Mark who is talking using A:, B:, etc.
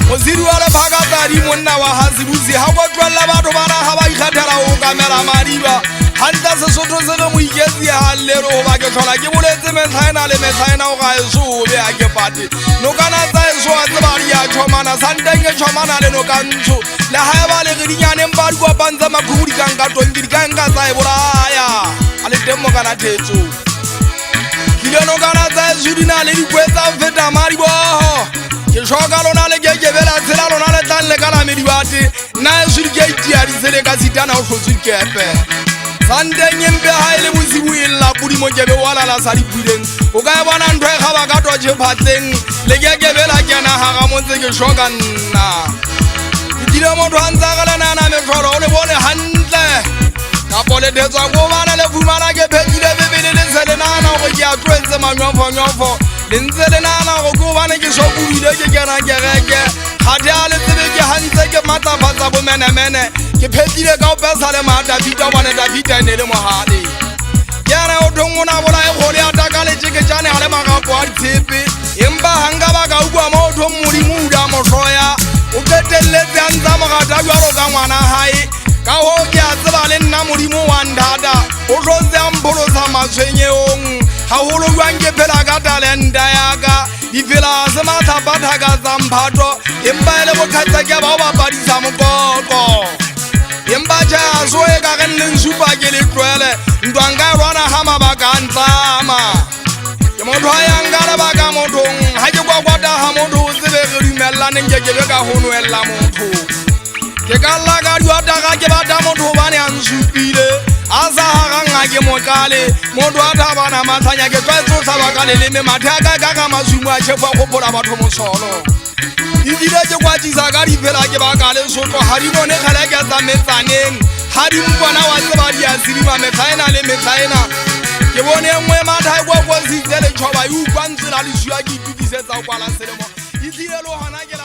A: Moziri wa Bhagatari monna wa Hazibuzi ha go tlwella batho bana ha ba ikgathela o kamela mariba hantla se sotho se le moiketsi ha lero ho ba ke tlhola ke boletse metsaena le metsaena o ga eso be a ke pate no kana tsa eso a tseba ri ya chomana santenge chomana le no kantsho le ha ba le gidinyane mpa di kwa pantsa makhudi ka nka tonki di ka nka tsa e bolaya ale temo kana thetso kile no kana tsa eso di na le dikwetsa feta maribo ke shoka lona le ke bela tsela lona le tlan le kana medibate na su di ke tia di sele ka sitana o hlotse kepe sandeng mpe ha ile bosibu illa pudi mo ke be wala la sa di puleng o ka bona ntwe ga ba ka toje phatleng le ke bela kena ha ga montse ke shoka nna dile mo ntwanza gala nana me khoro le bone hantle ka pole tetswa go bana le fumana ke phekile bebele le sele nana go ke a twenze manyofo Linze le nana go go bana ke sokuile ke kena kereke ga dia le tsebe ke hantse ke matlafatsa bo mene ke phekile ka o pesa le mata vita bana da vita ne le mohale yana o thongona bola e gole ata ka le tsheke tshane ha le magapo a tshepe empa hanga ba ka ukwa mo thong muri muda mo hloya o ketelletse antsa mogata jwalo ka ngwana hae ka ho ke a tseba le nna modimo wa ndada o tlotse ambolosa matshwenyeong haholo jwang ke phela ka talenta yaka di phela se mathapatha ka tsamphato empa ele go khatsa ke ba ba padisa mokoko empa ja so e ka ganneng supa ke le tlwele ntwanga rwana ha mabaka ntlama ke motho ya ngala ba ka mothong ha ke kwakwata ha motho o tsebe re dumellane ke be ka honoella motho ke ka la ka diwata ga ke bata motho bane a nsupile asa haranga ke mokale motho a thabana mathanya ke tswetso sa bakale le me mathaka ka masumu a chefa go pola batho mosolo dile ke kwatisa ka difela ke bakale sotlo ha di bone khala ke tsa metsaneng ha di mpona wa tseba di a sirima metsaena le metsaena ke bone nngwe matha go go sitse le choba yu kwantsela le shua ke itudisetsa kwala selemo dile lo hana ke